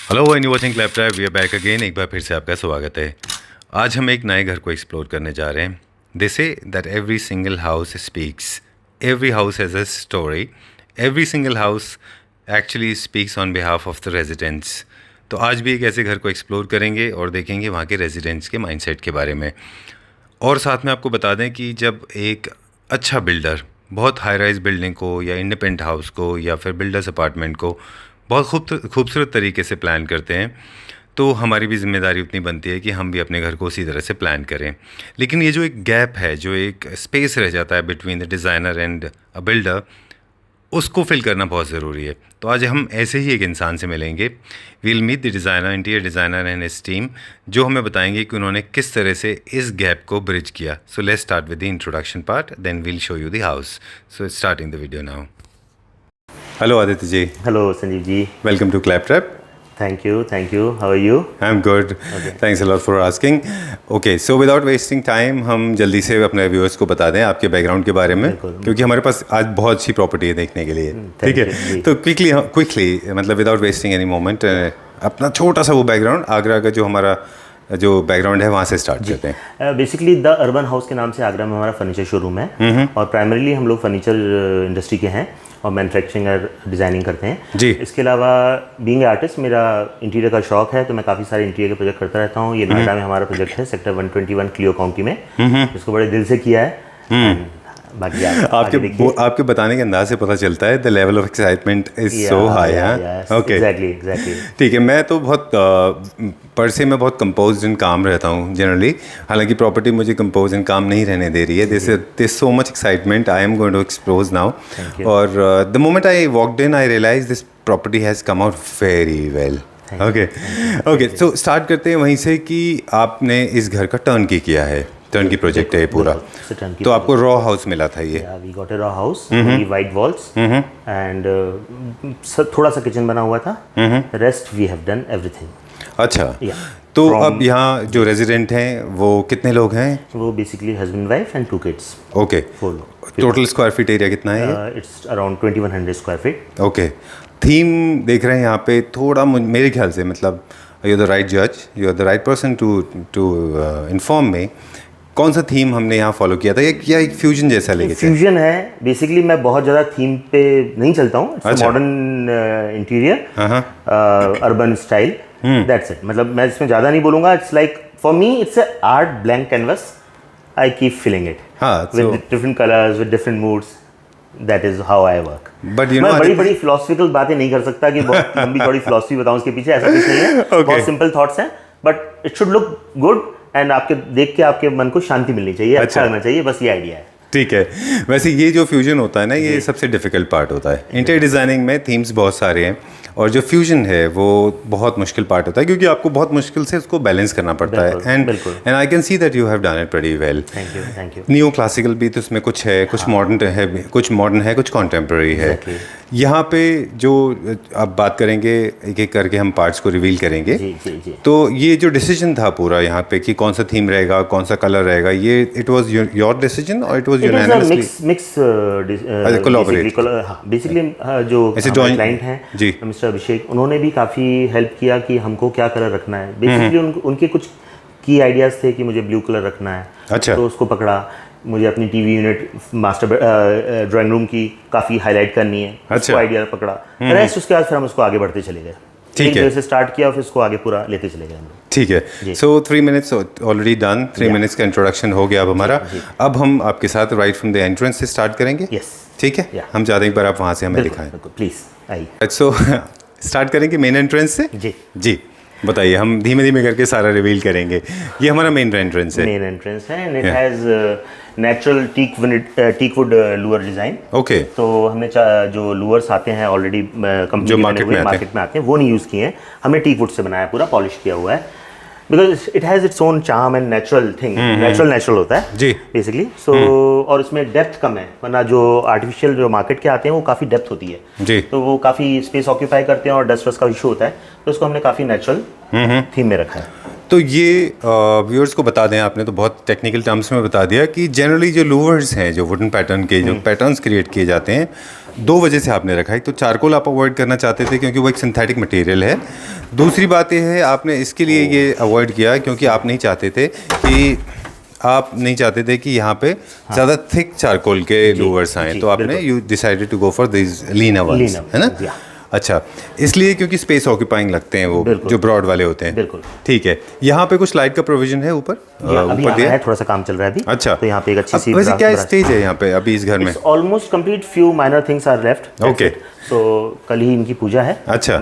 Hello and you watching Claptop, we are back again. एक बार फिर से आपका स्वागत है। आज हम एक नए घर को एक्सप्लोर करने जा रहे हैं। They say that every single house speaks, every house has a story, every single house actually speaks on behalf of the residents. तो आज भी एक ऐसे घर को एक्सप्लोर करेंगे और देखेंगे वहाँ के रेजिडेंट्स के माइंडसेट के बारे में। और साथ में आपको बता दें कि जब एक अच्छा बिल्डर बहुत हाई राइज बिल्डिंग को या इंडिपेंडेंट हाउस को या फिर बिल्डर्स अपार्टमेंट को बहुत खूबसूरत तरीके से प्लान करते हैं, तो हमारी भी जिम्मेदारी उतनी बनती है कि हम भी अपने घर को उसी तरह से प्लान करें। लेकिन ये जो एक गैप है, जो एक स्पेस रह जाता है between the designer and a builder, उसको फिल करना बहुत ज़रूरी है। तो आज हम ऐसे ही एक इंसान से मिलेंगे। We'll meet the designer, interior designer and his team, जो हमें बताएंगे कि उन्होंने किस तरह से इस गैप को ब्रिज किया। So let's start with the introduction part, then we'll show you the house. So starting the video now. Hello Aditya ji. Hello Sanjeev ji. Welcome to Claptop. Thank you. How are you? I am good, thanks a lot for asking. Okay, so without wasting time हम जल्दी से अपने viewers को बता दें आपके background के बारे में, क्योंकि हमारे पास आज बहुत अच्छी प्रॉपर्टी है देखने के लिए। ठीक है, तो क्विकली मतलब विदाउट वेस्टिंग एनी मोमेंट अपना छोटा सा वो बैकग्राउंड, आगरा का जो हमारा जो बैकग्राउंड है वहाँ से स्टार्ट करते हैं। बेसिकली द अर्बन हाउस के नाम से आगरा में हमारा फर्नीचर शोरूम है और प्राइमरीली हम लोग फर्नीचर इंडस्ट्री के हैं और मैन्युफैक्चरिंग और डिज़ाइनिंग करते हैं जी। इसके अलावा बीइंग आर्टिस्ट मेरा इंटीरियर का शौक है, तो मैं काफ़ी सारे इंटीरियर के प्रोजेक्ट करता रहता हूँ। ये नोएडा में हमारा प्रोजेक्ट है सेक्टर 121 क्लियो काउंटी में, इसको बड़े दिल से किया है। बाकी आपके बताने के अंदाज से पता चलता है the level of excitement is so high. Okay, exactly. ठीक है, मैं तो बहुत पर से मैं बहुत कंपोज्ड एंड काम रहता हूँ जनरली। हालांकि प्रॉपर्टी मुझे कंपोज एंड काम नहीं रहने दे रही है। This so much excitement I am going to explode now. और the moment I walked in I realize this property has come out very well. Okay, so start करते हैं वहीं से कि आपने इस घर का टर्न किया है। टर्न की प्रोजेक्ट है ये पूरा, तो आपको रॉ हाउस मिला था ये? We got a raw house, white walls and थोड़ा सा किचन बना हुआ था। Rest we have done everything. अच्छा, तो अब यहाँ जो रेजिडेंट हैं वो कितने लोग हैं? वो basically husband wife and 2 kids. Okay, 4 लोग। टोटल स्क्वायर फीट एरिया कितना है? It's around 2100 square feet. Okay, theme देख रहे हैं यहाँ पे थोड़ा मेरे ख्याल से, मतलब यू आर द राइट जज, you are the right person to inform me, कौन सा थीम हमने यहाँ फॉलो किया था या एक फ्यूजन जैसा लेके? फ्यूजन है बेसिकली। मैं बहुत ज़्यादा थीम पे नहीं चलता हूँ। It's modern interior, urban style, that's it. मतलब मैं इसमें ज़्यादा नहीं बोलूँगा। It's like for me it's a art blank canvas. I keep feeling it with different colours, with different moods. That is how I work. But you know, मैं बड़ी philosophical बातें नहीं कर सकता कि बहुत लंबी चौड़ी फिलोसफी बताऊँ उसके पीछे, ऐसा कुछ नहीं है। बहुत सिंपल थॉट्स हैं, but it should look good and आपके देख के आपके मन को शांति मिलनी चाहिए, अच्छा लगना चाहिए, बस ये आइडिया है। ठीक है, वैसे ये जो फ्यूजन होता है ना, ये सबसे डिफिकल्ट पार्ट होता है। इंटीरियर डिज़ाइनिंग में थीम्स बहुत सारे हैं और जो फ्यूजन है वो बहुत मुश्किल पार्ट होता है, क्योंकि आपको बहुत मुश्किल से उसको बैलेंस करना पड़ता है। And I can see that you have done it pretty well. Thank you. New classical भी तो उसमें कुछ है, कुछ मॉडर्न है, कुछ मॉडर्न है, कुछ कॉन्टेम्प्रेरी है। यहाँ पे जो अब बात करेंगे, एक एक करके हम पार्ट्स को रिवील करेंगे। जी। तो ये जो डिसीजन था पूरा यहाँ पे कि कौन सा थीम रहेगा, कौन सा कलर रहेगा, ये इट वाज योर डिसीजन और it was unanimously mix collaborate? Basically जो क्लाइंट हैं मिस्टर अभिषेक, उन्होंने भी काफ़ी हेल्प किया कि हमको क्या कलर रखना है। बेसिकली उनके कुछ की आइडियाज़ थे कि मुझे ब्लू कलर रखना है। अच्छा, तो उसको पकड़ा। मुझे अपनी TV unit master drawing room की काफ़ी हाईलाइट करनी है। अच्छा, आइडिया पकड़ा। रेस्ट उसके बाद फिर हम उसको आगे बढ़ते चले गए। ठीक है, से स्टार्ट किया फिर उसको आगे पूरा लेते चले गए हम लोग। ठीक है, सो 3 मिनट्स ऑलरेडी डन। 3 मिनट्स का इंट्रोडक्शन हो गया अब हमारा। अब हम आपके साथ राइट फ्रॉम द एंट्रेंस से स्टार्ट करेंगे। यस, ठीक है, हम चाहते हैं एक बार आप वहाँ से हमें दिखाएं प्लीज़। आइए, सो स्टार्ट करेंगे मेन एंट्रेंस से। जी बताइए, हम धीमे धीमे करके सारा रिवील करेंगे। ये हमारा मेन एंट्रेंस है। मेन एंट्रेंस है and it has natural teakwood Louvre design. Okay, तो हमने जो लूअर्स आते हैं ऑलरेडी कंपनी जो मार्केट में आते हैं वो नहीं यूज़ किए हैं। हमने टीकवुड से बनाया, पूरा पॉलिश किया हुआ है, because it has its own charm and natural thing. Natural होता है जी बेसिकली। सो और इसमें डेप्थ कम है, वरना जो आर्टिफिशियल जो मार्केट के आते हैं वो काफ़ी डेप्थ होती है जी, तो वो काफ़ी स्पेस ऑक्यूपाई करते हैं और डस्ट वस्ट का इशू होता है। तो उसको हमने काफ़ी नेचुरल थीम में रखा है। तो ये व्यूअर्स को बता दें, आपने तो बहुत टेक्निकल टर्म्स में बता दिया कि जनरली जो लूवर्स हैं, जो वुडन पैटर्न के जो पैटर्न्स क्रिएट किए जाते हैं, दो वजह से आपने रखा है, तो चारकोल आप अवॉइड करना चाहते थे क्योंकि वो एक सिंथेटिक मटेरियल है। दूसरी बात ये है आपने इसके लिए ये अवॉइड किया क्योंकि आप नहीं चाहते थे कि यहाँ पे ज़्यादा थिक चारकोल के लूवर्स आए, तो आपने you decided to go for this leaner ones, है ना? अच्छा, इसलिए क्योंकि स्पेस ऑक्यूपाइंग लगते हैं वो जो ब्रॉड वाले होते हैं। बिल्कुल ठीक है। यहाँ पे कुछ लाइट का प्रोविजन है ऊपर दिया है, थोड़ा सा काम चल रहा है अभी। अच्छा, तो यहाँ पे एक अच्छी सी वैसे क्या स्टेज है यहाँ पे अभी इस घर में? Almost complete, few minor things are left. Okay, तो कल ही इनकी पूजा है। अच्छा,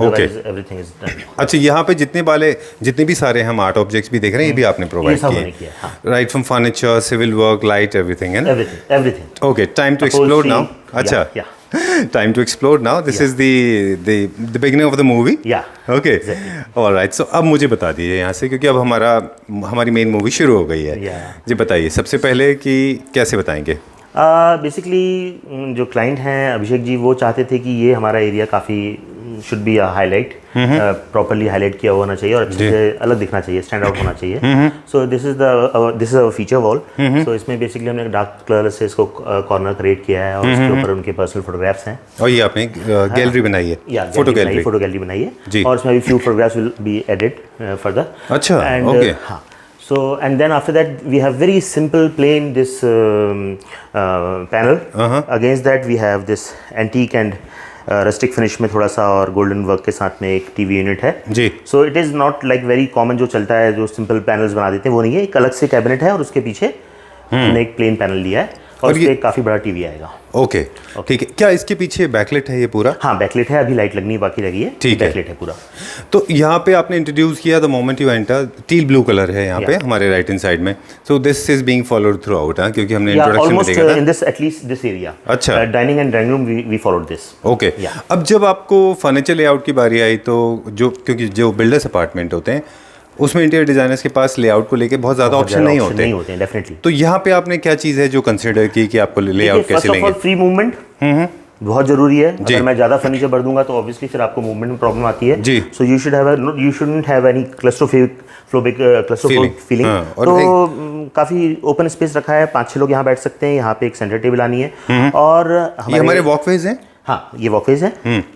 ओके, एवरीथिंग इज डन। अच्छा, यहाँ पे जितने भी सारे हम आर्ट ऑब्जेक्ट्स भी देख रहे हैं ये भी आपने प्रोवाइड किए, right? From furniture, civil work, light, everything, है ना? Everything. Okay, time to explore now. अच्छा, time to explore now. This is the beginning of the movie. Yeah. Okay. Exactly. All right. So अब मुझे बता दीजिए यहाँ से, क्योंकि अब हमारी मेन मूवी शुरू हो गई है। जी बताइए सबसे पहले कि कैसे बताएंगे? बेसिकली जो क्लाइंट हैं अभिषेक जी, वो चाहते थे कि ये हमारा एरिया काफ़ी should be highlight, properly highlight किया होना चाहिए और अच्छे से अलग दिखना चाहिए, स्टैंड आउट होना चाहिए। So this is a feature wall. So इसमें बेसिकली हमने डार्क कलर से इसको कॉर्नर क्रिएट किया है और उसके ऊपर उनके पर्सनल फोटोग्राफ्स हैं। और ये आपने गैलरी बनाई है? फोटो गैलरी बनाई है और उसमें अभी few photographs will be added further. अच्छा, एंड हाँ, so and then after that we have very simple plain this panel. Against that we have this antique and rustic finish में थोड़ा सा और गोल्डन वर्क के साथ में एक टीवी यूनिट है जी। So it is not like very common जो चलता है, जो सिंपल पैनल्स बना देते हैं, वो नहीं है। एक अलग से कैबिनेट है और उसके पीछे हमने एक प्लेन पैनल लिया है और उसपे एक काफ़ी बड़ा टीवी आएगा। ओके, ठीक है। क्या इसके पीछे बैकलाइट है ये पूरा? हाँ, बैकलाइट है, अभी लाइट लगनी बाकी लगी है। ठीक है, बैकलाइट है पूरा। तो यहाँ पे आपने इंट्रोड्यूस किया the moment you enter, teal blue colour है यहाँ पे हमारे राइट हैंड साइड में। So this is being followed throughout, क्योंकि हमने इंट्रोडक्शन में देखा था in this at least this area. अच्छा, dining and drawing room we followed this. Okay. अब जब आपको फर्नीचर लेआउट की बारी आई तो क्योंकि जो बिल्डर्स अपार्टमेंट होते हैं उसमें इंटीरियर डिजाइनर्स के पास लेआउट को लेके बहुत ज़्यादा ऑप्शन नहीं होते हैं डेफिनेटली। तो यहाँ पे आपने क्या चीज़ है जो कंसिडर की कि आपको लेआउट कैसे लेंगे? फ्री मूवमेंट बहुत जरूरी है। अगर मैं ज़्यादा फर्नीचर भर दूंगा तो ऑब्वियसली फिर आपको मूवमेंट में प्रॉब्लम आती है जी। So you shouldn't have any claustrophobic feeling. तो काफ़ी ओपन स्पेस रखा है, 5-6 लोग यहाँ बैठ सकते हैं। यहाँ पे एक सेंटर टेबल आनी है और हमारे वॉकवेज हैं। हाँ, ये वॉकवेज है।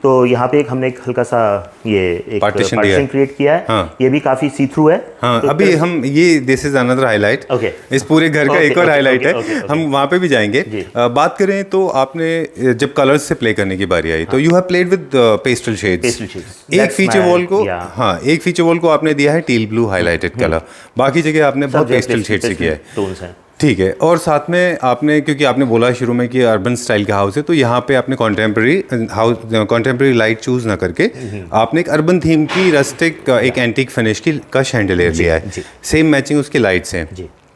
तो यहाँ पे हमने एक हल्का सा ये एक पार्टीशन क्रिएट किया है। हाँ। ये भी काफी सी थ्रू है। हाँ, तो अभी हम ये दिस इज अनदर हाईलाइट। इस पूरे घर का एक और हाईलाइट है। हम वहाँ पे भी जाएंगे। बात करें तो आपने जब कलर्स से प्ले करने की बारी आई तो you have played with pastel shades. एक फीचर वॉल को एक फीचर वॉल को आपने दिया है टील ब्लू हाईलाइटेड कलर, बाकी जगह आपने बहुत पेस्टल शेड से किया है। ठीक है। और साथ में आपने, क्योंकि आपने बोला शुरू में कि अर्बन स्टाइल का हाउस है, तो यहाँ पे आपने कॉन्टेम्प्रेरी लाइट चूज ना करके आपने एक अर्बन थीम की रस्टिक एक एंटीक फिनिश की का शैंडलियर लिया है, सेम मैचिंग उसकी लाइट्स हैं।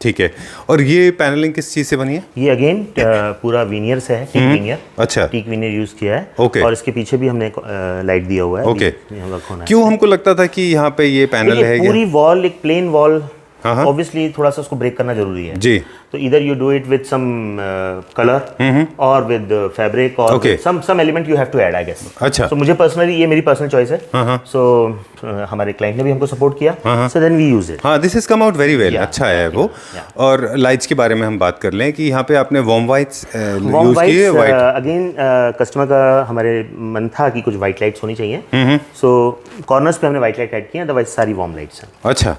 ठीक है। और ये पैनलिंग किस चीज़ से बनी है? ये अगेन पूरा वीनियर से है, टीक वीनियर। अच्छा, टीक वीनियर यूज किया है। ओके। और इसके पीछे भी हमने लाइट दिया हुआ है। ओके। क्यों हमको लगता था कि यहाँ पे ये पैनल है? पूरी वॉल एक प्लेन वॉल, ऑब्वियसली थोड़ा सा उसको ब्रेक करना जरूरी है जी। तो इधर you do it with some colour और विद फैब्रिक और some element you have to add, I guess. अच्छा, तो मुझे पर्सनली ये मेरी पर्सनल चॉइस है। सो हमारे क्लाइंट ने भी हमको सपोर्ट किया, so then we use it. हाँ, this is come out very well. अच्छा है वो। और लाइट्स के बारे में हम बात कर लें कि यहाँ पे आपने वार्म वाइट्स यूज किए। अगेन कस्टमर का हमारे मन था कि कुछ व्हाइट लाइट्स होनी चाहिए, सो कॉर्नर्स पे हमने व्हाइट लाइट ऐड किया, अदरवाइज सारी वार्म लाइट्स हैं। अच्छा,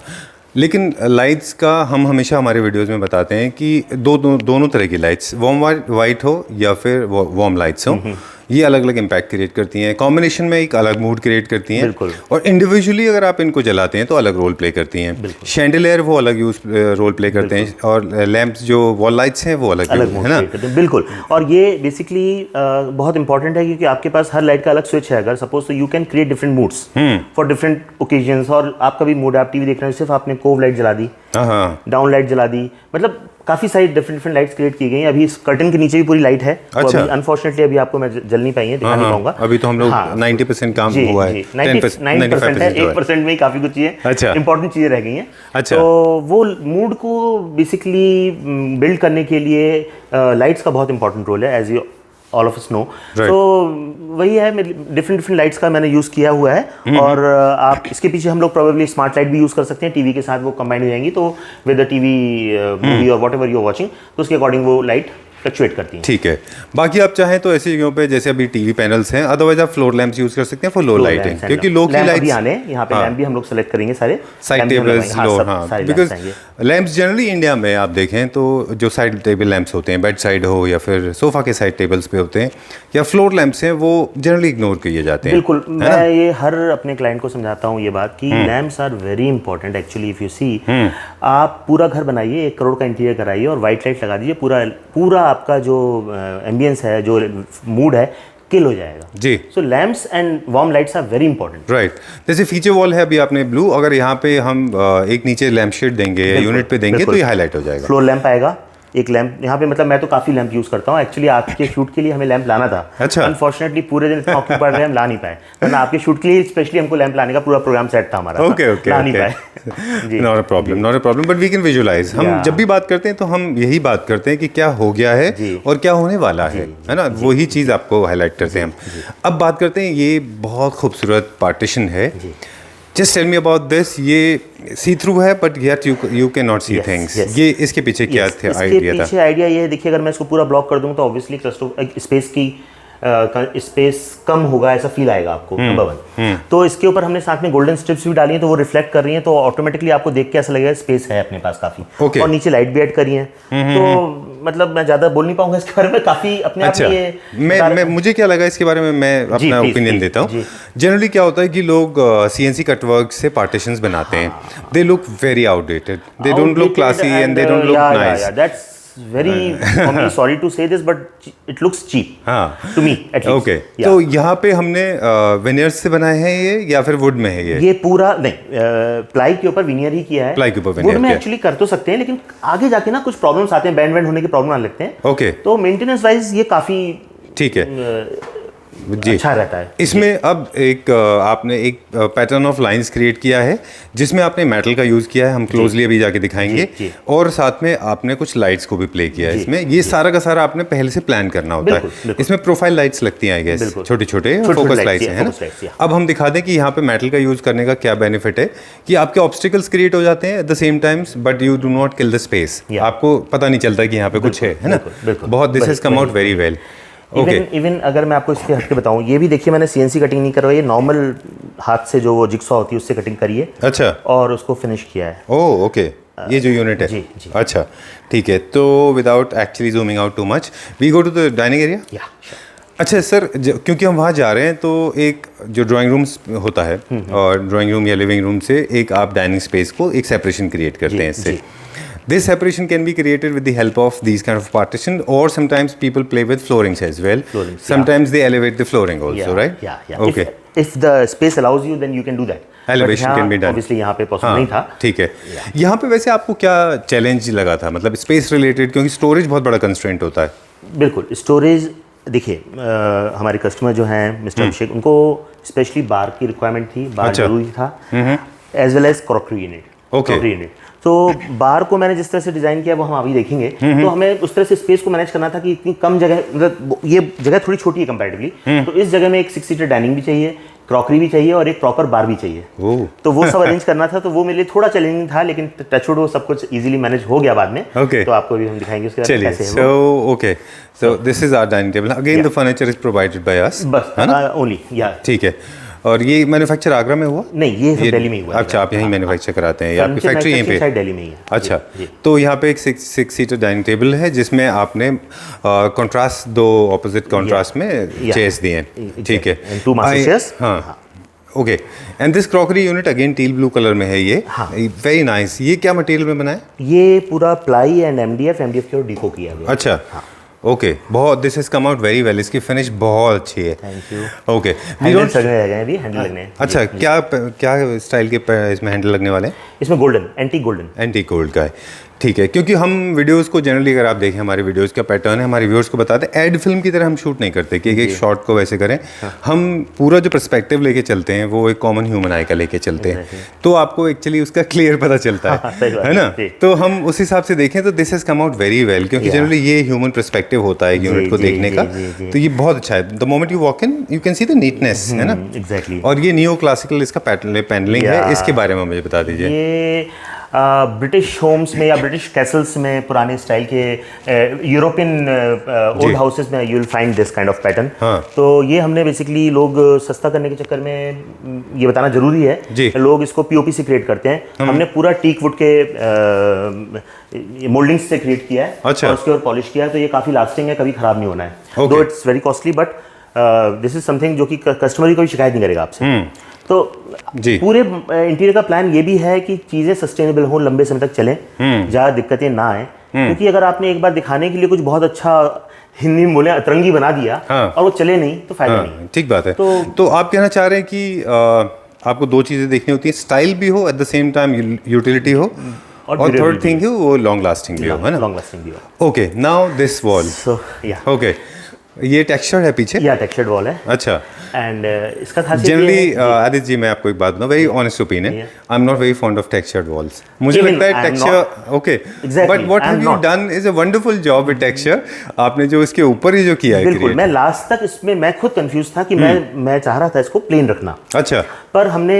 लेकिन लाइट्स का हम हमेशा हमारे वीडियोस में बताते हैं कि दोनों तरह की लाइट्स, वार्म वाइट हो या फिर वार्म लाइट्स हो, ये अलग अलग इम्पैक्ट क्रिएट करती हैं, कॉम्बिनेशन में एक अलग मूड क्रिएट करती हैं। बिल्कुल। और इंडिविजुअली अगर आप इनको जलाते हैं तो अलग रोल प्ले करती हैं। शैंडलियर वो अलग रोल प्ले करते हैं और लैंप्स जो वॉल लाइट्स हैं वो अलग है ना। बिल्कुल। और ये बेसिकली बहुत इंपॉर्टेंट है क्योंकि आपके पास हर लाइट का अलग स्विच है। अगर सपोज तो you can create different moods for different occasions. और आपका भी मूड, आप टीवी देख रहे हैं, सिर्फ आपने कोव लाइट जला दी, डाउन लाइट जला दी, मतलब काफी सारी डिफरेंट लाइट्स क्रिएट की गई हैं। अभी इस कर्टन के नीचे भी पूरी लाइट है। अच्छा। अनफॉर्चुनेटली अभी आपको मैं जल नहीं पाई है, दिखा नहीं पाऊंगा। अभी तो हम लोग 90% काम हुआ है, 9% है, 1% में ही काफी कुछ चीजें, अच्छा, इंपॉर्टेंट चीजें रह गई हैं। अच्छा। तो वो मूड को बेसिकली बिल्ड करने के लिए लाइट्स का बहुत इंपॉर्टेंट रोल है, as you all of us know. तो वही है, डिफरेंट लाइट्स का मैंने यूज़ किया हुआ है। और आप इसके पीछे हम लोग प्रोबेबली स्मार्ट लाइट भी यूज़ कर सकते हैं, टीवी के साथ वो कंबाइन हो जाएंगी। तो विद द टीवी मूवी और whatever you are watching, तो उसके अकॉर्डिंग वो लाइट फ्लक्चुएट करती हैं। ठीक है, बाकी आप चाहें तो ऐसी जगहों पे जैसे अभी टीवी पैनल्स हैं, अदरवाइज आप फ्लोर लैंप्स यूज कर सकते हैं फॉर लो लाइटिंग, क्योंकि लो की लाइट्स आने यहाँ पे लैंप भी हम लोग सेलेक्ट करेंगे सारे साइड टेबल्स लो, हाँ, बिकॉज लैंप्स जनरली इंडिया में आप देखें तो जो साइड टेबल लैंप्स होते हैं, बेड साइड हो या फिर सोफा के साइड टेबल्स पे होते हैं या फ्लोर लैंप्स हैं, वो जनरली इग्नोर किए जाते हैं। बिल्कुल, मैं ये हर अपने क्लाइंट को समझाता हूँ ये बात कि lamps are very important actually. If you see, आप पूरा घर बनाइए, 1 करोड़ का इंटीरियर कराइए और वाइट लाइट लगा दीजिए, पूरा आपका जो एम्बियंस है, जो मूड है, किल हो जाएगा जी। So lamps and warm lights are very important. Right, जैसे फीचर वॉल है अभी आपने ब्लू, अगर यहाँ पे हम एक नीचे लैंप शेड देंगे या यूनिट पे देंगे तो ये हाईलाइट हो जाएगा। फ्लोर लैंप आएगा, एक लैंप यहाँ पे, मतलब मैं तो काफ़ी लैंप यूज़ करता हूँ एक्चुअली। आपके शूट के लिए हमें लैंप लाना था, अच्छा, अनफॉर्चुनेटली पूरे दिन इतना ऑक्यूपाइड रहे, हम ला नहीं पाए, वरना आपके शूट के लिए स्पेशली हमको लैंप लाने का पूरा प्रोग्राम सेट था हमारा। ओके, ला नहीं पाए। Not a problem, but we can visualize. हम जब भी बात करते हैं तो हम यही बात करते हैं कि क्या हो गया है और क्या होने वाला है ना, वही चीज़ आपको हाईलाइट करते हैं हम। अब बात करते हैं, ये बहुत खूबसूरत पार्टीशन है। Just tell me about this. ये सी थ्रू है but yet you cannot see things. ये इसके पीछे क्या थे आइडिया था? इसके पीछे आइडिया ये है, देखिए, अगर मैं इसको पूरा ब्लॉक कर दूँ तो ऑब्वियसली स्पेस की स्पेस कम होगा, ऐसा फील आएगा आपको, नंबर 1। तो इसके ऊपर हमने साथ में गोल्डन स्ट्रिप्स भी डाली हैं, तो वो रिफ्लेक्ट कर रही हैं, तो ऑटोमेटिकली आपको देख के ऐसा लगेगा स्पेस है अपने पास काफी। और नीचे लाइट भी ऐड करी है, तो मतलब मैं ज्यादा बोल नहीं पाऊंगा इसके बारे में, काफी अपने आप में ये मुझे क्या लगा इसके बारे में, मैं अपना ओपिनियन देता हूँ। जनरली क्या होता है कि लोग CNC कटवर्क से पार्टीशंस बनाते हैं, they look very outdated, they don't look classy and they don't look nice. very for me, sorry to say this, but it looks cheap, हाँ, to me at least. Okay. तो यहाँ पे हमने veneers से बनाए हैं ये या फिर वुड में है ये पूरा नहीं, प्लाई के ऊपर विनियर ही किया है। प्लाई के ऊपर विनियर वुड में एक्चुअली कर तो सकते हैं, लेकिन आगे जाके ना कुछ प्रॉब्लम्स आते हैं, बैंड होने के प्रॉब्लम आने लगते हैं। ओके, तो मेंटेनेंस वाइज ये काफी ठीक है जी, अच्छा रहता है। इसमें अब एक आपने एक पैटर्न ऑफ लाइंस क्रिएट किया है जिसमें आपने मेटल का यूज़ किया है, हम क्लोजली अभी जाके दिखाएंगे, और साथ में आपने कुछ लाइट्स को भी प्ले किया है इसमें। ये सारा का सारा आपने पहले से प्लान करना होता है। इसमें प्रोफाइल लाइट्स लगती हैं, आई गेस, छोटे छोटे फोकस लाइट्स हैं, है ना। अब हम दिखा दें कि यहाँ पे मेटल का यूज़ करने का क्या बेनिफिट है, कि आपके ऑब्स्टिकल्स क्रिएट हो जाते हैं at the same times, but you do not kill the space. आपको पता नहीं चलता कि यहाँ पे कुछ है ना, बहुत। This has come out very well. Even अगर मैं आपको इसके हट के बताऊं, ये भी देखिए, मैंने CNC कटिंग नहीं करवाई है, नॉर्मल हाथ से जो वो जिक्सॉ होती है उससे कटिंग करी है। अच्छा, और उसको फिनिश किया है। ओह ओके, ये जो यूनिट है, जी। अच्छा ठीक है। तो without actually zooming out too much, we go to the dining area. अच्छा सर, क्योंकि हम वहाँ जा रहे हैं तो एक जो ड्राइंग रूम्स होता है और ड्राइंग रूम या लिविंग रूम से एक आप डाइनिंग स्पेस को एक सेपरेशन क्रिएट करते हैं इससे। This separation can be created with the help of these kind of partition, or sometimes people play with floorings as well. Sometimes they elevate the flooring also, right? Yeah. Okay. If the space allows you, then you can do that. Elevation can be done. Obviously यहाँ पे possible नहीं था। ठीक है। यहाँ पे वैसे आपको क्या चैलेंज लगा था, मतलब स्पेस रिलेटेड, क्योंकि स्टोरेज बहुत बड़ा कंस्ट्रेंट होता है। बिल्कुल, स्टोरेज देखिए, हमारे कस्टमर जो हैं मिस्टर अभिषेक, उनको स्पेशली बार की रिक्वायरमेंट थी, बार जरूरी था, as well as crockery unit. तो बार को मैंने जिस तरह से डिजाइन किया वो हम अभी देखेंगे। तो हमें उस तरह से स्पेस को मैनेज करना था कि इतनी कम जगह, मतलब ये जगह थोड़ी छोटी है कंपैरेटिवली, तो इस जगह में एक 6 सीटर डाइनिंग भी चाहिए, क्रॉकरी भी चाहिए और एक प्रॉपर बार भी चाहिए। तो वो सब अरेंज करना था, तो वो मेरे लिए थोड़ा चैलेंजिंग था, लेकिन टचवुड वो सब कुछ इजीली मैनेज हो गया बाद में। तो आपको भी हम दिखाएंगे उसके बाद कैसे है। Okay, so this is our dining table, again the furniture is provided by us, बस ओनली, या ठीक है। और ये मैन्युफैक्चर आगरा में हुआ? नहीं, ये सब दिल्ली में हुआ। अच्छा, आप यहीं मैन्युफैक्चर कराते हैं या आपकी फैक्ट्री यहीं पे? दिल्ली में ही है। अच्छा, तो यहाँ पे एक 6 सीटर डाइनिंग टेबल है जिसमें आपने कंट्रास्ट, 2 ऑपोजिट कंट्रास्ट में चेयर्स दिए हैं, ठीक है, 2 मास्टर चेयर्स। हाँ, okay. And this crockery unit again till blue colour में है ये, वेरी नाइस। ये क्या मटेरियल में बना है? ये पूरा प्लाई एंड MDF की ओर डिको किया गया। अच्छा, ओके, बहुत, this has come out very well, इसकी फिनिश बहुत अच्छी है। Thank you. ओके, हैंडल लगने हैं। अच्छा, क्या स्टाइल के इसमें हैंडल लगने वाले हैं? इसमें गोल्डन, एंटीक गोल्डन का है, ठीक है। क्योंकि हम वीडियोस को जनरली, अगर आप देखें हमारे वीडियोस का पैटर्न है, हमारे व्यूअर्स को बताते हैं, एड फिल्म की तरह हम शूट नहीं करते कि एक शॉट को वैसे करें। हम पूरा जो पर्सपेक्टिव लेके चलते हैं वो एक कॉमन ह्यूमन आई का लेके चलते हैं, तो आपको एक्चुअली उसका क्लियर पता चलता है ना। तो हम उस हिसाब से देखें तो this has come out very well, क्योंकि जनरली ये ह्यूमन पर्सपेक्टिव होता है यूनिट को देखने का, तो ये बहुत अच्छा है। The moment you walk in you can see the neatness, है ना। एग्जैक्टली। और ये नियो क्लासिकल इसका पैनलिंग है, इसके बारे में मुझे बता दीजिए। ब्रिटिश होम्स में या ब्रिटिश कैसल्स में पुराने स्टाइल के यूरोपियन ओल्ड हाउसेस में you will find this kind of pattern. तो ये हमने बेसिकली लोग सस्ता करने के चक्कर में, ये बताना जरूरी है, लोग इसको पीओपी से क्रिएट करते हैं। हमने पूरा टीक वुड के मोल्डिंग्स से क्रिएट किया है और उसके ऊपर पॉलिश किया है, तो ये काफ़ी लास्टिंग है, कभी ख़राब नहीं होना है। दो it's very costly but this is something जो कि कस्टमर की कोई शिकायत नहीं करेगा आपसे। तो पूरे इंटीरियर का प्लान ये भी है कि चीज़ें सस्टेनेबल हो, लंबे समय तक चलें, ज़्यादा दिक्कतें ना आए। क्योंकि अगर आपने एक बार दिखाने के लिए कुछ बहुत अच्छा, हिंदी में बोले अतरंगी बना दिया और वो चले नहीं तो फायदा नहीं। ठीक बात है। तो आप कहना चाह रहे हैं कि आपको दो चीज़ें देखनी होती है, स्टाइल भी हो, at the same time utility हो, और थर्ड थिंग है वो लॉन्ग लास्टिंग भी हो, है ना? लॉन्ग लास्टिंग भी हो। Okay, now this wall, okay, ये टेक्सचर्ड है पीछे? या टेक्सचर्ड वॉल है। अच्छा। एंड इसका खासियत जनरली आदित्य जी, मैं आपको एक बात बताऊं, very honest opinion, I am not very fond of textured walls. मुझे लगता है texture, okay, but what have you done is a wonderful job with texture. आपने जो इसके ऊपर ही जो किया है, बिल्कुल, मैं लास्ट तक इसमें मैं खुद कंफ्यूज था कि मैं चाह रहा था इसको प्लेन रखना। अच्छा। पर हमने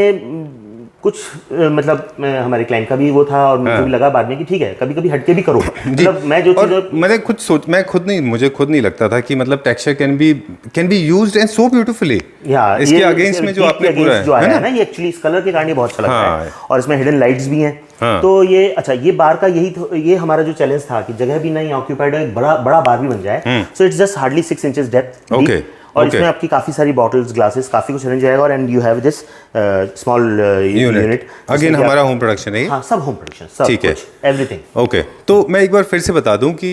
कुछ मतलब हमारे क्लाइंट का भी वो था और मुझे भी लगा बाद में कि ठीक है, कभी कभी हटके भी करो। मतलब मैं जो चीज़ मुझे खुद नहीं लगता था कि मतलब texture can be used and so beautifully. इसके अगेंस्ट में जो आपने पूरा जो आया है ना, ये एक्चुअली इस कलर के कारण ये बहुत अच्छा लगता है और इसमें हिडन लाइट्स भी हैं। तो ये अच्छा, ये बार का ये हमारा जो चैलेंज था कि जगह भी नहीं ऑक्यूपाइड है, बड़ा बार भी बन जाए। So it's just hardly 6 inches depth. Okay. और इसमें आपकी काफी सारी बॉटल्स, ग्लासेस, काफी कुछ अरेंज जाएगा। और and you have this small unit. Again हमारा होम प्रोडक्शन है। हाँ, सब होम प्रोडक्शन, सब ठीक है, एवरीथिंग। ओके। तो मैं एक बार फिर से बता दूं कि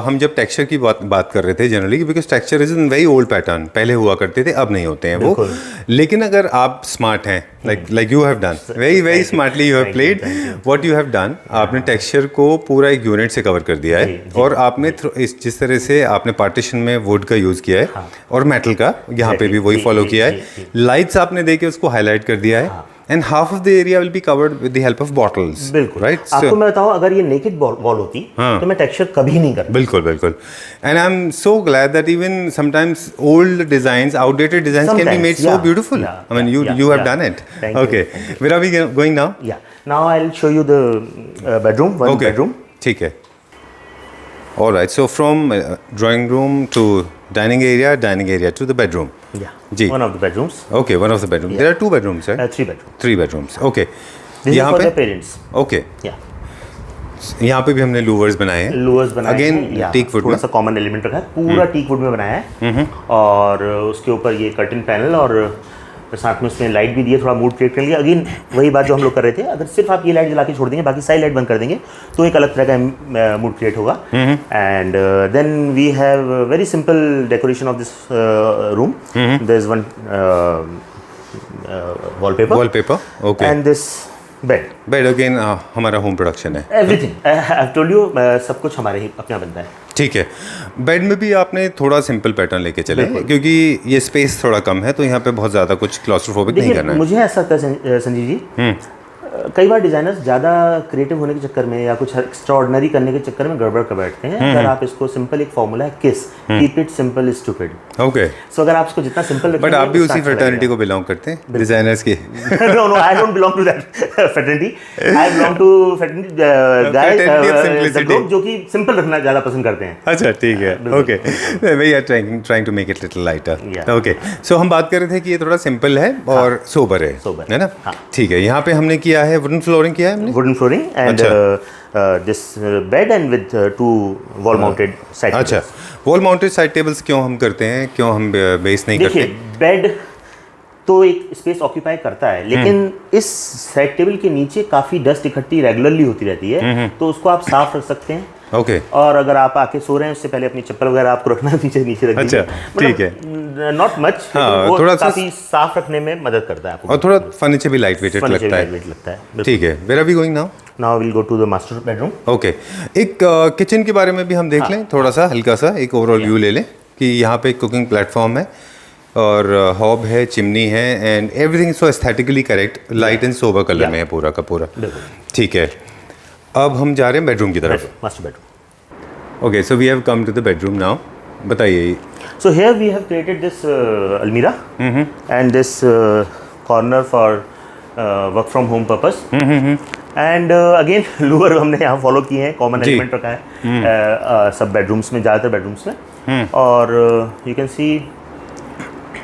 हम जब टेक्सचर की बात कर रहे थे generally, because texture is in very old pattern, पहले हुआ करते थे, अब नहीं होते हैं वो। लेकिन अगर आप स्मार्ट हैं, like you have done very smartly, you have played what you have done, आपने टेक्सचर को पूरा एक यूनिट से कवर कर दिया है। और आपने जिस तरह से आपने पार्टीशन में वुड का यूज किया है और मेटल का, यहाँ पे भी वही फॉलो किया है। लाइट्स आपने देके उसको हाईलाइट कर दिया है। And half of the area will be covered with the help of bottles. बिल्कुल, right? आपको मैं बताऊं, अगर ये naked wall होती तो मैं टेक्सचर कभी नहीं करता। बिल्कुल। And I'm so glad that even sometimes old designs, outdated designs can be made so beautiful. I mean, you have done it. Okay. Where are we going now? Yeah. Now I'll show you the bedroom. One bedroom. ठीक है. All right. So from drawing room to dining area to the bedroom. Yeah. Ji. One of the bedrooms. Okay, one of the bedrooms. There are 2 bedrooms, right? 3 bedrooms. 3 bedrooms. Okay. This is for the parents. Okay. Yeah. यहाँ पे भी हमने louvres बनाए हैं। Again, teak wood में। थोड़ा सा common element रखा है, पूरा टीक वुड में बनाया है। और उसके ऊपर ये कर्टन पैनल और साथ में उसमें लाइट भी दिए, थोड़ा मूड क्रिएट कर लिया। अगेन वही बात जो हम लोग कर रहे थे, अगर सिर्फ आप ये लाइट जला के छोड़ देंगे, बाकी सारी लाइट बंद कर देंगे, तो एक अलग तरह का मूड क्रिएट होगा। And then we have very simple decoration of this room. There is one wallpaper, okay, and this bed again हमारा होम प्रोडक्शन है। एवरीथिंग आई टोल्ड यू, सब कुछ हमारे ही अपना बनता है। ठीक है। बेड में भी आपने थोड़ा सिंपल पैटर्न लेके चले, क्योंकि ये स्पेस थोड़ा कम है, तो यहाँ पे बहुत ज़्यादा कुछ क्लॉस्ट्रोफोबिक नहीं करना है। मुझे ऐसा लगता है संजीव जी, कई बार डिजाइनर्स ज़्यादा क्रिएटिव होने के चक्कर में या कुछ एक्स्ट्राऑर्डिनरी करने के चक्कर में गड़बड़ कर बैठते हैं। अगर आप इसको सिंपल, एक फॉर्मूला है KISS, keep it simple is stupid. Okay. So अगर आप इसको जितना सिंपल रखेंगे, बट आप भी उसी फ्रेटर्निटी को बिलोंग करते हैं, डिजाइनर्स की? No I don't belong to that fraternity. I belong to fraternity guys जो कि सिंपल रखना ज़्यादा पसंद करते हैं। अच्छा, ठीक है, okay. We are trying to make it little lighter. Okay, so हम बात कर रहे थे कि ये थोड़ा सिंपल है और सोबर है ना? ठीक है। यहाँ पे हमने किया है वुडन फ्लोरिंग, किया है हमने wooden flooring and this bed and with 2 wall mounted side. अच्छा, वॉल माउंटेड साइड टेबल्स क्यों हम करते हैं, क्यों हम बेस नहीं करते? बेड तो एक स्पेस ऑक्यूपाई करता है, लेकिन इस साइड टेबल के नीचे काफ़ी डस्ट इकट्ठी रेगुलरली होती रहती है, तो उसको आप साफ रख सकते हैं। ओके। और अगर आप आके सो रहे हैं, उससे पहले अपनी चप्पल वगैरह आपको रखना नीचे रख दीजिए। अच्छा, ठीक है। नॉट मच, थोड़ा सा काफी साफ रखने में मदद करता है आपको, और थोड़ा फर्नीचर भी लाइट वेटेड लगता है। ठीक है। Where are we going now? Now will go to the master bedroom. Okay. एक किचन के बारे में भी हम देख लें, थोड़ा सा हल्का सा एक ओवरऑल व्यू ले लें कि यहाँ पे कुकिंग प्लेटफॉर्म है और हॉब है, चिमनी है, and everything so aesthetically correct, light and sober colour में है पूरा का पूरा। ठीक है। अब हम जा रहे हैं बेडरूम की तरफ, master bedroom. Okay, so we have come to the bedroom now. बताइए। So here we have created this almirah and this corner for work from home purpose and again Louvre हमने यहाँ फॉलो किए हैं, common element रखा है सब bedrooms में, ज़्यादातर बेडरूम्स में। और you can see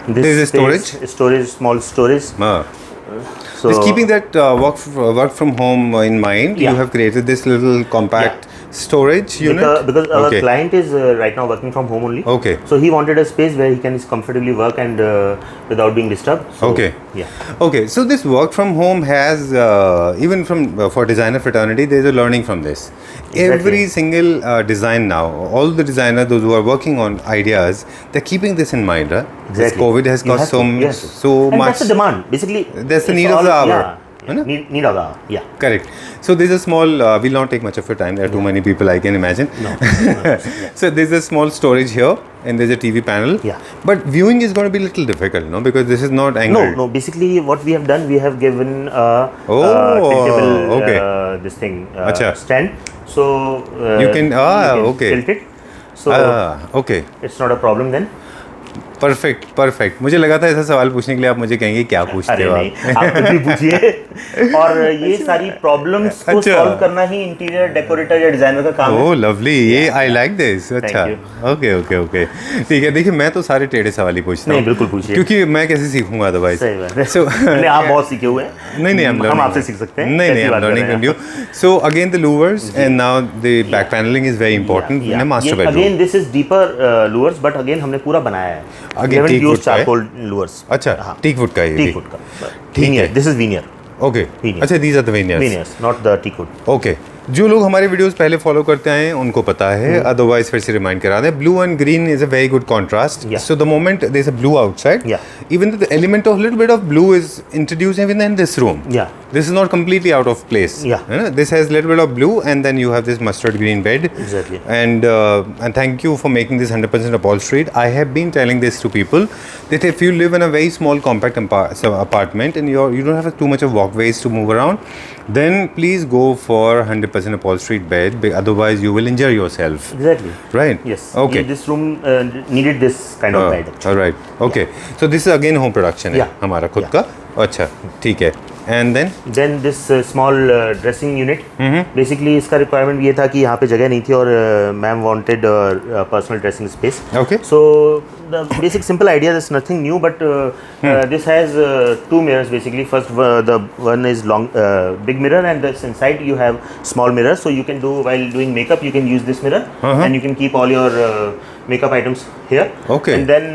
this storage, small storage. So just keeping that work from home in mind, you have created this little compact storage unit. Because our client is right now working from home only. Okay. So he wanted a space where he can comfortably work and without being disturbed. So, okay. Yeah. Okay. So this work from home has even from for designer fraternity, there is a learning from this. Exactly. Every single design now, all the designers, those who are working on ideas, they're keeping this in mind. This Exactly. COVID has caused so and much. That's the demand. Basically, that's the need of the hour. Need of the hour. Yeah. Correct. So there's a small. We'll not take much of your time. There are too many people, I can imagine. No. So there's a small storage here, and there's a TV panel. Yeah. But viewing is going to be a little difficult, no? Because this is not angled. No. Basically, what we have done, we have given tiltable, this thing stand. So you can tilt it. So okay. It's not a problem then. Perfect. मुझे लगा था ऐसा सवाल पूछने के लिए आप मुझे कहेंगे क्या पूछते हो आप कुछ भी पूछिए। और ये सारी प्रॉब्लम्स को सॉल्व करना ही इंटीरियर डेकोरेटर या डिजाइनर का काम है। ओह लवली, ये आई लाइक दिस। अच्छा, ओके ठीक है। देखिए मैं तो सारे टेढ़े सवाल ही पूछता हूँ। बिल्कुल पूछिए, क्योंकि मैं कैसे सीखूंगा अदरवाइज। सही बात है। सो आप बहुत सीखे हुए हैं। नहीं हम आपसे सीख सकते हैं। नहीं, I am learning from you. So again the louvers and now the back panelling is very important in a master bedroom. Again this is deeper louvers, but again हमने पूरा बनाया है। अगेन टीक वुड चारकोल लूवर्स। अच्छा, teak wood का, teak wood का। ठीक है, दिस इज वीनियर। ओके, अच्छा, these are the veneers, not the teak wood. Okay, जो लोग हमारे वीडियोस पहले फॉलो करते आए हैं उनको पता है, अदरवाइज फिर से रिमाइंड करा दें। Blue and green is a very good contrast. So the moment there is a blue outside, even the element of little bit of blue is introduced even in this room. This is not completely out of place. This has little bit of blue, and then you have this mustard green bed. Exactly. And thank you for making this 100% upholstered. I have been telling this to people that if you live in a very small compact apartment and you don't have too much of walkways to move around, then please go for 100% upholstered bed. Otherwise you will injure yourself. Exactly. Right? Yes. Okay. This room needed this kind of bed. All right. Okay. So this is again home production है हमारा खुद का। अच्छा, ठीक है। And then this small dressing unit. Basically इसका requirement ये था कि यहाँ पे जगह नहीं थी और ma'am wanted personal dressing space. Okay. So the basic simple idea is nothing new, but this has two mirrors basically. First, the one is big mirror, and this inside you have small mirror. So you can do, while doing makeup, you can use this mirror, and you can keep all your makeup items here. Okay. And then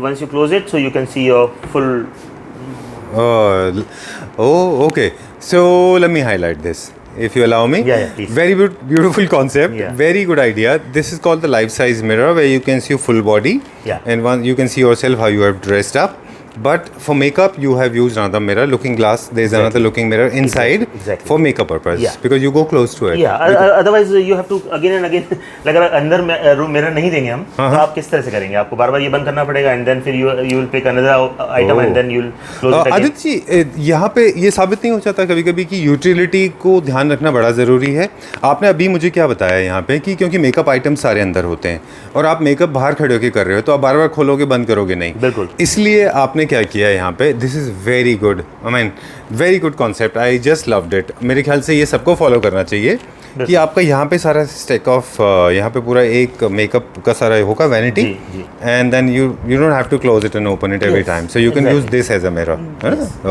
once you close it, so you can see your full. Okay. So let me highlight this, if you allow me. Yeah, please. Very beautiful concept. Yeah. Very good idea. This is called the life-size mirror, where you can see your full body. And you can see yourself how you have dressed up. But for makeup, you have used another mirror, looking glass. There's another looking mirror inside for makeup purpose. Because you go close to it. Otherwise you have to again and again. अगर अंदर mirror नहीं देंगे हम, तो आप किस तरह से करेंगे? आपको बार-बार ये बंद करना पड़ेगा, and then फिर you will pick another item and then you will close it again. Aditya ji, यहाँ पे ये साबित नहीं हो जाता कभी-कभी कि यूटिलिटी को ध्यान रखना बड़ा ज़रूरी है। आपने अभी मुझे क्या बताया यहाँ पे कि क्योंकि मेकअप आइटम सारे अंदर होते हैं और आप मेकअप बाहर खड़े होकर कर रहे हो, तो आप बार-बार खोलोगे, बंद करोगे नहीं। बिल्कुल। इसलिए आपने क्या किया है यहाँ पे, this is very good, I mean very good concept, I just loved it. मेरे ख्याल से ये सबको फॉलो करना चाहिए कि आपका यहाँ पे सारा स्टेक ऑफ, यहाँ पे पूरा एक मेकअप का सारा होगा vanity, and then you don't have to close it and open it every time, so you can use this as a mirror.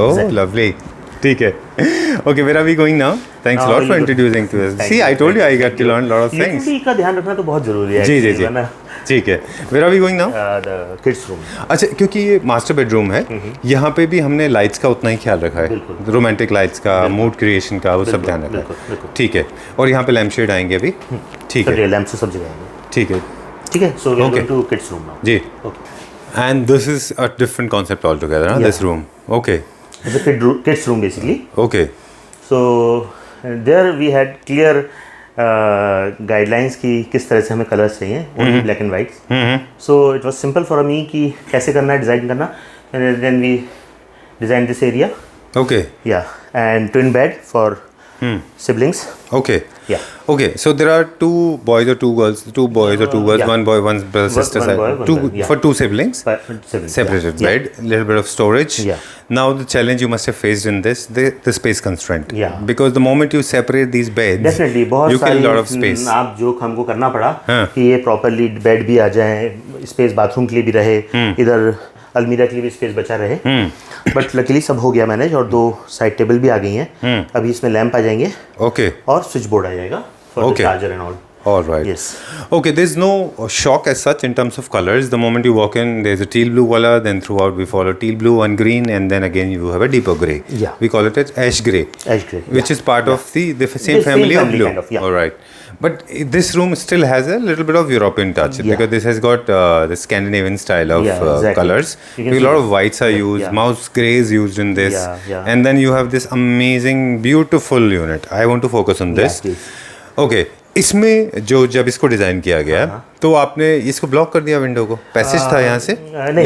Oh lovely, ठीक है। Okay, where are we going now? Thanks a lot for introducing to us. See, I told you I got to learn a lot of things. Utility का ध्यान रखना तो बहुत जरूरी है। जी। ठीक है। Where are we going now? The kids room. अच्छा, क्योंकि ये मास्टर बेडरूम है, यहाँ पे भी हमने लाइट्स का उतना ही ख्याल रखा है, रोमांटिक लाइट्स का, मूड क्रिएशन का, वो सब ध्यान रखा है। ठीक है। और यहाँ पे लैम्प शेड आएंगे अभी। ठीक है। लैम्प से सब जगह आएंगे। ठीक है। ठीक है। So we are going to kids room now. Ji. And this is a different concept altogether, this room. Okay. It's a kids room basically. Okay. So there we had clear guidelines कि किस तरह से हमें colours चाहिए, only black and white. So it was simple for me कि कैसे करना है, डिज़ाइन करना, and then we designed this area. Okay. Yeah, and twin bed for siblings. Okay. Okay, so there are two boys or two girls, one boy, one sister, for two siblings, separated bed, little bit of storage. Now the challenge you must have faced in this, the space constraint. Because the moment you separate these beds, definitely you kill a lot of space. आप जो हमको करना पड़ा कि ये properly bed भी आ जाए, space bathroom के लिए भी रहे, इधर अलमीरा के लिए भी स्पेस बचा रहे, बट लकीली सब हो गया मैनेज, और 2 साइड टेबल भी आ गई हैं। अभी इसमें लैंप आ जाएंगे, और स्विच बोर्ड आ जाएगा for the charger and all. All right. Yes. Okay, there's no shock as such in terms of colors. The moment you walk in, there's a teal blue color, then throughout we follow teal blue and green, and then again you have a deeper gray. Yeah. We call it as ash gray. Ash gray. Which is part of the same family of blue. Kind of, All right. But this room still has a little bit of European touch because this has got the Scandinavian style of colors. A lot of whites are used, mouse grey is used in this, and then you have this amazing, beautiful unit. I want to focus on this. Okay. इसमें जो जब इसको design किया गया तो आपने इसको block कर दिया विंडो को, पैसेज था यहाँ से?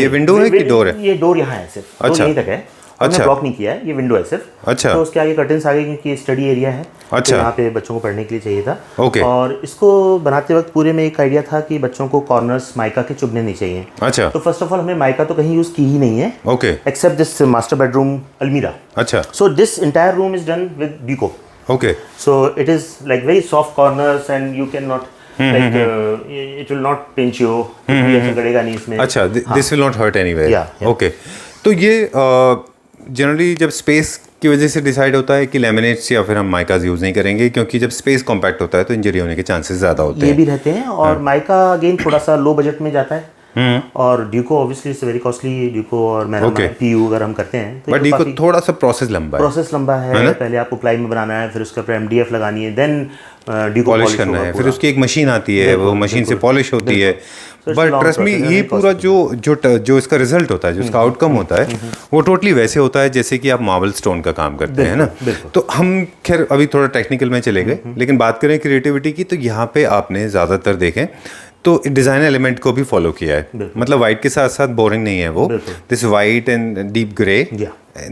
ये विंडो है कि डोर है? ये डोर यहाँ है सिर्फ, अच्छा यहीं तक है, हमने ब्लॉक नहीं किया है, ये विंडो है सिर्फ। अच्छा, तो उसके आगे कर्टन्स आ गए क्योंकि स्टडी एरिया है। अच्छा, तो यहाँ पे बच्चों को पढ़ने के लिए चाहिए था। ओके। और इसको बनाते वक्त पूरे में एक आइडिया था कि बच्चों को कॉर्नर्स माइका के चुभने नहीं चाहिए। अच्छा। तो फर्स्ट ऑफ ऑल हमने माइका तो कहीं यूज की ही नहीं है, okay, except this master bedroom अलमीरा। अच्छा। So this entire room is done with duco. Okay. So it is like very soft corners and you cannot like it will not pinch you. ऐसा गड़ेगा नहीं इसमें। अच्छा, this will not hurt anywhere. Yeah. Okay. तो ये generally जब space की वजह से डिसाइड होता है कि लैमिनेट्स या फिर हम माइकाज यूज नहीं करेंगे, क्योंकि जब स्पेस कॉम्पैक्ट होता है तो इंजरी होने के चांसेस ज़्यादा होते हैं। ये भी रहते हैं, और माइका अगेन थोड़ा सा लो बजट में जाता है, और ड्यूको ऑब्वियसली इट्स वेरी कॉस्टली। ड्यूको और पीयू अगर हम करते हैं तो ड्यूको थोड़ा सा प्रोसेस लंबा है, पहले आपको प्लाई में बनाना है, फिर उसके ऊपर एमडीएफ लगानी है, देन ड्यूको पॉलिश करना है, फिर उसकी एक मशीन आती है, वो मशीन से पॉलिश होती है। बट ट्रस्ट मी, ये पूरा जो इसका रिजल्ट होता है, जो इसका आउटकम होता है, वो टोटली वैसे होता है जैसे कि आप मार्बल स्टोन का काम करते हैं ना। तो हम खैर अभी थोड़ा टेक्निकल में चले गए, लेकिन बात करें क्रिएटिविटी की, तो यहाँ पे आपने ज़्यादातर देखें तो डिज़ाइन एलिमेंट को भी फॉलो किया है। मतलब वाइट के साथ साथ बोरिंग नहीं है वो, this white and deep grey,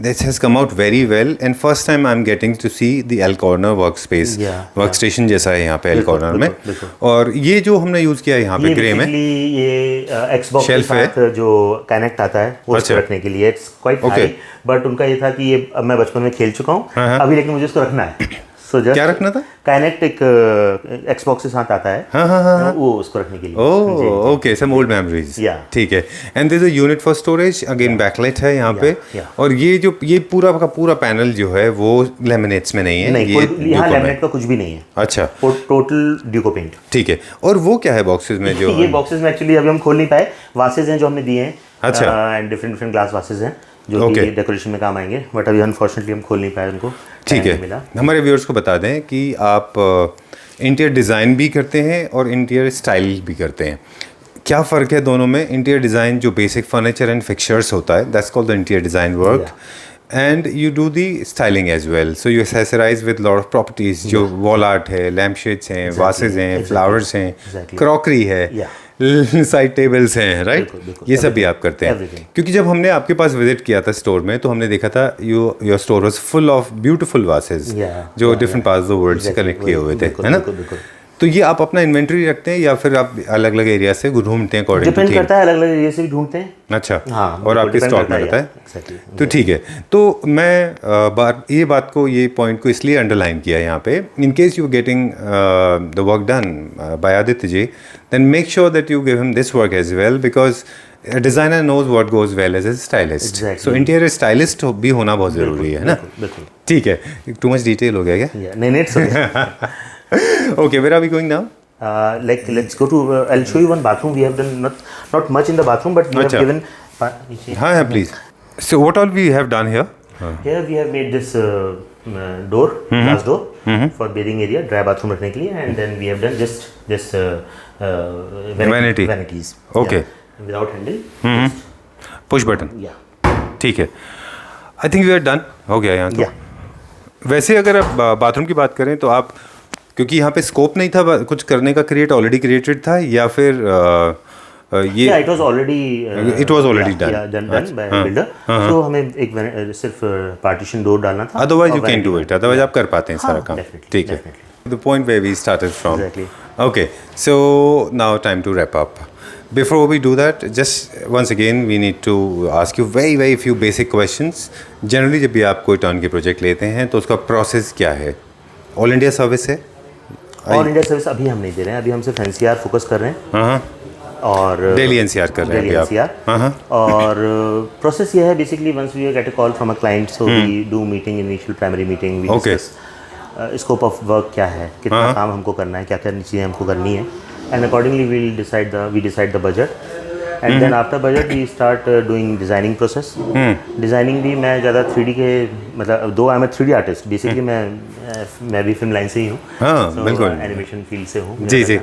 this has come out very well. And first time I am getting to see the L corner work space, work station जैसा है यहाँ पे एल कॉर्नर में। और ये जो हमने यूज़ किया है यहाँ पे ग्रे में, ये एक्सबॉक्स के साथ जो कनेक्ट आता है वो रखने के लिए, इट्स क्वाइट हाई, बट उनका ये था कि ये अब मैं बचपन में खेल चुका हूँ अभी, लेकिन मुझे इसको रखना है। क्या रखना था? काइनेक्ट एक एक्सबॉक्स के साथ आता है, वो उसको रखने के लिए। Oh okay, some old memories. ठीक है। And there is a unit for storage, again backlight है यहाँ पे। और ये पूरा का पूरा पैनल जो है वो लेमिनेट्स में नहीं है, यहाँ लेमिनेट का कुछ भी नहीं है। अच्छा, टोटल ड्यूको पेंट। ठीक है। और वो क्या है बॉक्सेस में जो ये बॉक्सेस में एक्चुअली अभी हम खोल नहीं पाए, वासेस हैं जो हमने दिए हैं। अच्छा। एंड डिफरेंट ग्लास वासेस हैं जो कि डेकोरेशन में काम आएंगे, बट अभी अनफॉर्चुनेटली हम खोल नहीं पाए उनको। ठीक है। हमारे व्यूअर्स को बता दें कि आप इंटीरियर डिज़ाइन भी करते हैं और इंटीरियर स्टाइल भी करते हैं। क्या फ़र्क है दोनों में? इंटीरियर डिज़ाइन जो बेसिक फर्नीचर एंड फिक्सचर्स होता है, that's called the interior design work, and you do the styling as well. So you accessorize with lot of properties, जो वॉल आर्ट है, लैम्प शेड्स हैं, वासेज हैं, flowers हैं, crockery है, side tables हैं, right? ये सब भी आप करते हैं। क्योंकि जब हमने आपके पास विजिट किया था स्टोर में, तो हमने देखा था your store was full of beautiful vases जो different parts of the world से कनेक्ट किए हुए थे, है ना? तो ये आप अपना इन्वेंटरी रखते हैं या फिर आप अलग अलग एरिया से ढूंढते हैं? डिपेंड करता है, अलग अलग एरिया से भी ढूंढते हैं। अच्छा, हाँ, और आपके स्टॉक में रहता है। तो ठीक है। तो मैं ये पॉइंट को इसलिए अंडरलाइन किया यहाँ पे, in case you getting the work done by Aditya ji, then make sure that you give him this work as well, because a designer knows what goes well as a stylist. So interior stylist भी होना बहुत ज़रूरी है ना? ठीक है। Too much detail हो गया क्या? नहीं, it's okay. Okay, where are we going now? Let's go to. I'll show you one bathroom. We have done not much in the bathroom, but we have given. हाँ, please. So what all we have done here? Here we have made this door, glass door, for bathing area, dry bathroom रखने के लिए, and then we have done just vanities. Okay. Without handle. Push button. Yeah. ठीक है। I think we are done. हो गया यहाँ तो। वैसे अगर आप बाथरूम की बात करें तो आप, क्योंकि यहाँ पे स्कोप नहीं था कुछ करने का, ऑलरेडी क्रिएटेड था, या फिर ये it was already done by builder. So हमें एक सिर्फ पार्टीशन डोर डालना था। Otherwise you can do it, otherwise आप कर पाते हैं सारा काम। ठीक है, The point where we started from. Exactly. Okay, so now time to wrap up. Before we do that, just once again we need to ask you very few basic questions. Generally जब भी आप कोई turn के project लेते हैं तो उसका process क्या है? ऑल इंडिया सर्विस है? ऑल इंडिया सर्विस अभी हम नहीं दे रहे हैं, अभी हम सिर्फ एनसीआर फोकस कर रहे हैं। हाँ, और डेली एनसीआर कर रहे हैं अभी आप। हाँ। और प्रोसेस ये है basically, once we get a call from a client, so we do meeting, initial primary meeting, we discuss scope of work क्या है, कितना काम हमको करना है, क्या क्या चीज़ें हमको करनी है, and accordingly we decide the budget, and then after budget we start doing designing process. Designing भी मैं ज़्यादा 3D के, मतलब दो I am 3D artist basically, मैं भी फिल्म लाइन से ही हूँ, बिल्कुल एनिमेशन फील्ड से हूँ जी।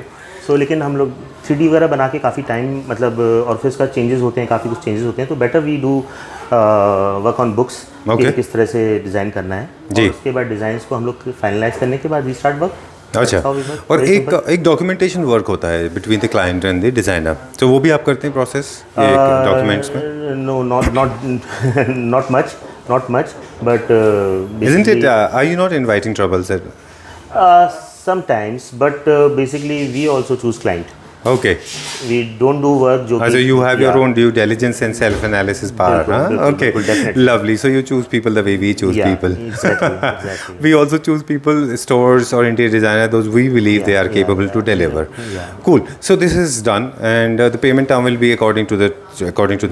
सो लेकिन हम लोग 3D वगैरह बना के काफ़ी टाइम, मतलब और फिर उसका चेंजेस होते हैं, काफ़ी कुछ चेंजेस होते हैं, तो better we do work on books कि किस तरह से डिज़ाइन करना है जी। और उसके बाद डिज़ाइंस को हम लोग फाइनलाइज करने के बाद वी स्टार्ट वर्क। अच्छा, और एक डॉक्यूमेंटेशन वर्क होता है between the client and the designer, तो वो भी आप करते हैं प्रोसेस डॉक्यूमेंट्स में? No, not much, but isn't it are you not inviting troubles at sometimes, but basically we also choose client. Okay. We don't do work जो so you have your own due diligence and self analysis power, huh? Okay, lovely. So you choose people the way we choose people. Exactly. We also choose people, stores or interior designer, those we believe they are capable to deliver. Cool. So this is done, and the payment term will be according to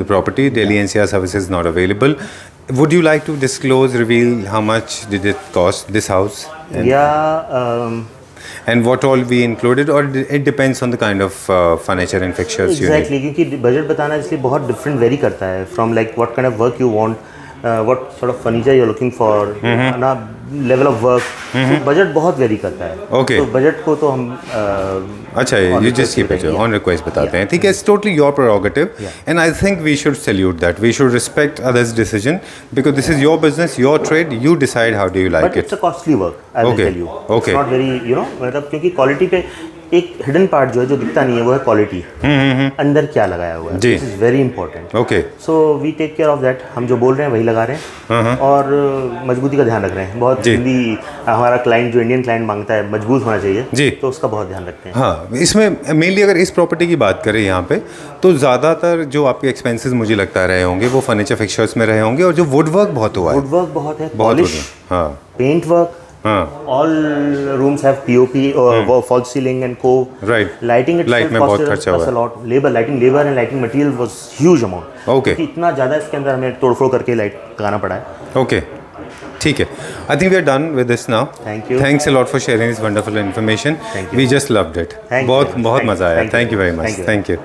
the property. Daily NCR service is not available. Would you like to disclose, reveal how much did it cost, this house? And what all we included, or it depends on the kind of furniture and fixtures you need? Exactly, क्योंकि budget बताना इसलिए बहुत different vary करता है, from like what kind of work you want, what sort of furniture you are looking for, ना level of work, तो budget बहुत vary करता है। ओके, तो बजट को तो हम अच्छा, you just keep it on request बताते हैं, ठीक है? It's totally your prerogative, and I think we should salute that, we should respect others decision, because this is your business, your trade, you decide how do you like it. It's a costly work, I will tell you. Okay, not very, you know, मतलब क्योंकि quality पे एक hidden part जो है, जो दिखता नहीं है, वो है क्वालिटी, अंदर क्या लगाया हुआ है, this is very important. Okay, so we take care of that, हम जो बोल रहे हैं वही लगा रहे हैं, और मजबूती का ध्यान रख रहे हैं बहुत। हिंदी हमारा क्लाइंट, जो इंडियन क्लाइंट मांगता है, मजबूत होना चाहिए जी, तो उसका बहुत ध्यान रखते हैं। हाँ, इसमें मेनली अगर इस प्रॉपर्टी की बात करें यहाँ पे, तो ज़्यादातर जो आपके एक्सपेंसेस मुझे लगता रहे होंगे वो फर्नीचर फिक्चर्स में रहे होंगे, और जो वुड वर्क बहुत हुआ है, वुड वर्क बहुत है, पॉलिश, हाँ, paint work, all rooms have POP, false ceiling and co. Right. Lighting itself light में बहुत खर्चा हुआ है, a lot. Lighting labor and lighting material was huge amount. Okay. इतना ज़्यादा इसके अंदर हमें तोड़फोड़ करके लाइट लगाना पड़ा है। Okay. ठीक है, I think we are done with this now. Thank you. Thanks a lot for sharing this wonderful information. Thank you. We just loved it. बहुत मज़ा आया. Thank you very much. Thank you.